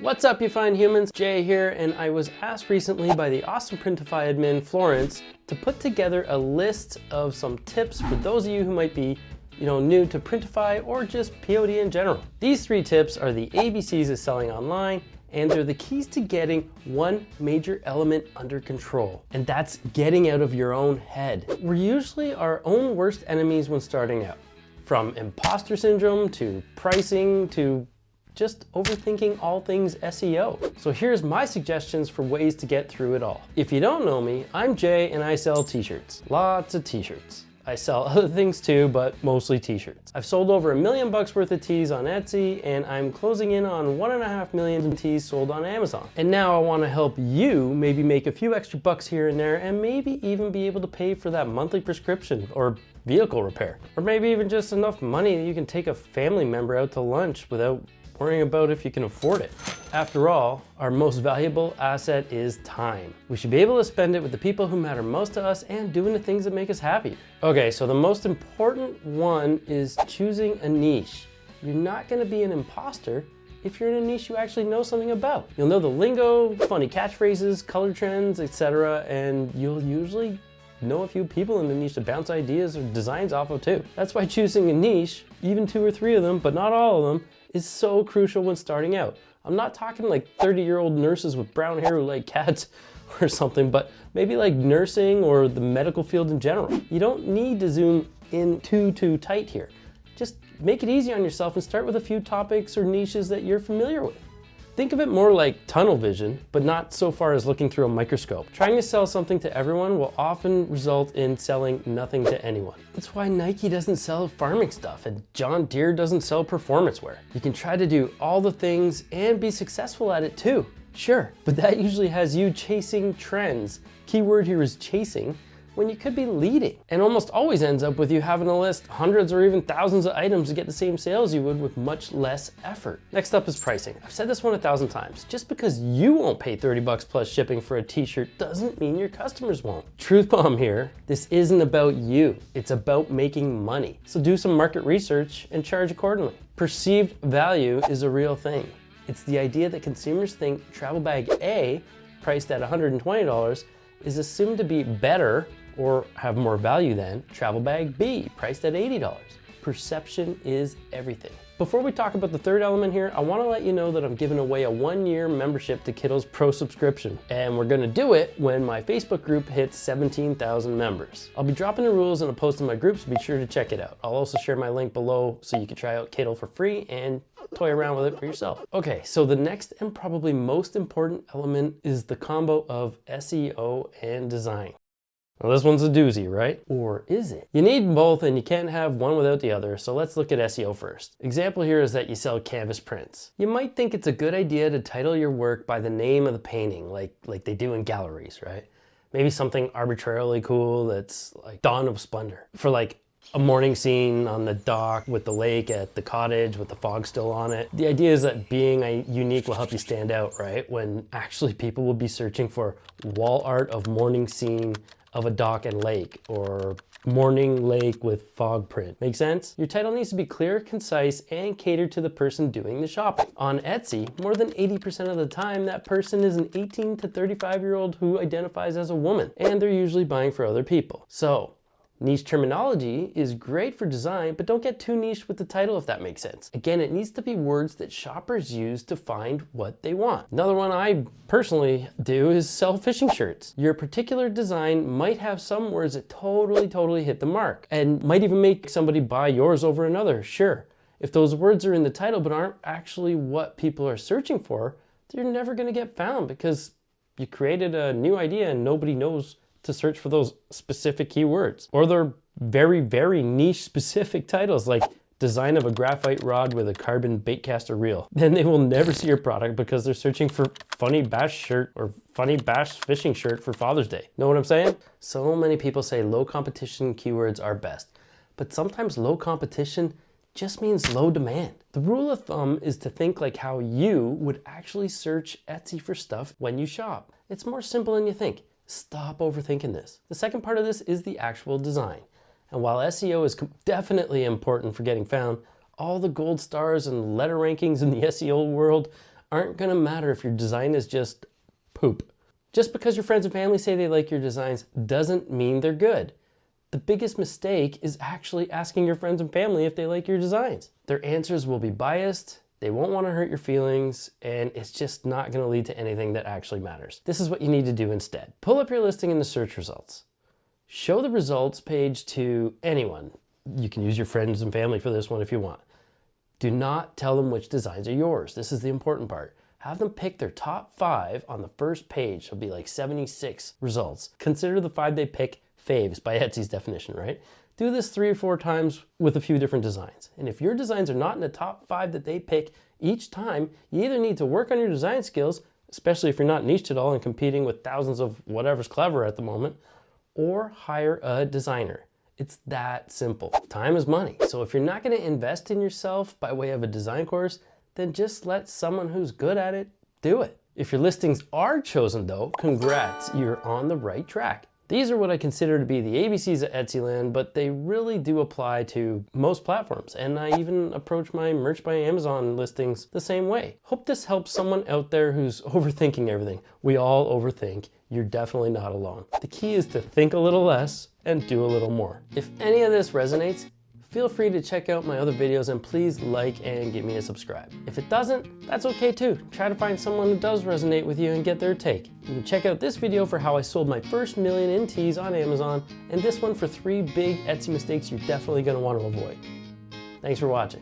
What's up, you fine humans? Jay here, and I was asked recently by the awesome Printify admin, Florence, to put together a list of some tips for those of you who might be, new to Printify or just POD in general. These 3 tips are the ABCs of selling online, and they're the keys to getting one major element under control, and that's getting out of your own head. We're usually our own worst enemies when starting out, from imposter syndrome to pricing to just overthinking all things SEO. So here's my suggestions for ways to get through it all. If you don't know me, I'm Jay and I sell t-shirts. Lots of t-shirts. I sell other things too, but mostly t-shirts. I've sold over $1 million worth of tees on Etsy, and I'm closing in on 1.5 million tees sold on Amazon. And now I want to help you maybe make a few extra bucks here and there, and maybe even be able to pay for that monthly prescription or vehicle repair. Or maybe even just enough money that you can take a family member out to lunch without worrying about if you can afford it. After all, our most valuable asset is time. We should be able to spend it with the people who matter most to us and doing the things that make us happy. Okay, so the most important one is choosing a niche. You're not gonna be an imposter if you're in a niche you actually know something about. You'll know the lingo, funny catchphrases, color trends, etc., and you'll usually know a few people in the niche to bounce ideas or designs off of too. That's why choosing a niche, even 2 or 3 of them, but not all of them, is so crucial when starting out. I'm not talking like 30-year-old nurses with brown hair who like cats or something, but maybe like nursing or the medical field in general. You don't need to zoom in too tight here. Just make it easy on yourself and start with a few topics or niches that you're familiar with. Think of it more like tunnel vision, but not so far as looking through a microscope. Trying to sell something to everyone will often result in selling nothing to anyone. That's why Nike doesn't sell farming stuff and John Deere doesn't sell performance wear. You can try to do all the things and be successful at it too. Sure, but that usually has you chasing trends. Keyword here is chasing, when you could be leading. And almost always ends up with you having to list hundreds or even thousands of items to get the same sales you would with much less effort. Next up is pricing. I've said this one 1,000 times. Just because you won't pay 30 bucks plus shipping for a t-shirt doesn't mean your customers won't. Truth bomb here, this isn't about you. It's about making money. So do some market research and charge accordingly. Perceived value is a real thing. It's the idea that consumers think travel bag A, priced at $120, is assumed to be better or have more value than travel bag B, priced at $80. Perception is everything. Before we talk about the 3rd element here, I want to let you know that I'm giving away a 1-year membership to 𝗗𝗚𝗧 Pro subscription. And we're going to do it when my Facebook group hits 17,000 members. I'll be dropping the rules in a post in my group, so be sure to check it out. I'll also share my link below so you can try out 𝗗𝗚𝗧 for free and toy around with it for yourself. Okay, so the next and probably most important element is the combo of SEO and design. Well, this one's a doozy, right? Or is it? You need both and you can't have one without the other, so let's look at SEO first. Example here is that you sell canvas prints. You might think it's a good idea to title your work by the name of the painting, like they do in galleries, right? Maybe something arbitrarily cool that's like Dawn of Splendor. For like a morning scene on the dock with the lake at the cottage with the fog still on it. The idea is that being unique will help you stand out, right? When actually people will be searching for wall art of morning scene of a dock and lake, or morning lake with fog print. Make sense? Your title needs to be clear, concise, and cater to the person doing the shopping. On Etsy, more than 80% of the time, that person is an 18 to 35-year-old who identifies as a woman, and they're usually buying for other people. So, niche terminology is great for design, but don't get too niche with the title if that makes sense. Again, it needs to be words that shoppers use to find what they want. Another one I personally do is sell fishing shirts. Your particular design might have some words that totally hit the mark and might even make somebody buy yours over another, sure. If those words are in the title but aren't actually what people are searching for, they're never gonna get found because you created a new idea and nobody knows to search for those specific keywords. Or they're very niche specific titles like design of a graphite rod with a carbon baitcaster reel. Then they will never see your product because they're searching for funny bass shirt or funny bass fishing shirt for Father's Day. Know what I'm saying? So many people say low competition keywords are best, but sometimes low competition just means low demand. The rule of thumb is to think like how you would actually search Etsy for stuff when you shop. It's more simple than you think. Stop overthinking this. The second part of this is the actual design. And while SEO is definitely important for getting found, all the gold stars and letter rankings in the SEO world aren't gonna matter if your design is just poop. Just because your friends and family say they like your designs doesn't mean they're good. The biggest mistake is actually asking your friends and family if they like your designs. Their answers will be biased, they won't want to hurt your feelings, and it's just not going to lead to anything that actually matters. This is what you need to do instead. Pull up your listing in the search results. Show the results page to anyone. You can use your friends and family for this one if you want. Do not tell them which designs are yours. This is the important part. Have them pick their top 5 on the first page. It'll be like 76 results. Consider the 5 they pick faves by Etsy's definition, right? Do this 3 or 4 times with a few different designs. And if your designs are not in the top 5 that they pick each time, you either need to work on your design skills, especially if you're not niched at all and competing with thousands of whatever's clever at the moment, or hire a designer. It's that simple. Time is money. So if you're not going to invest in yourself by way of a design course, then just let someone who's good at it do it. If your listings are chosen though, congrats, you're on the right track. These are what I consider to be the ABCs of Etsy land, but they really do apply to most platforms. And I even approach my Merch by Amazon listings the same way. Hope this helps someone out there who's overthinking everything. We all overthink. You're definitely not alone. The key is to think a little less and do a little more. If any of this resonates, feel free to check out my other videos and please like and give me a subscribe. If it doesn't, that's okay too. Try to find someone who does resonate with you and get their take. You can check out this video for how I sold my first million in teas on Amazon, and this one for 3 big Etsy mistakes you're definitely going to want to avoid. Thanks for watching.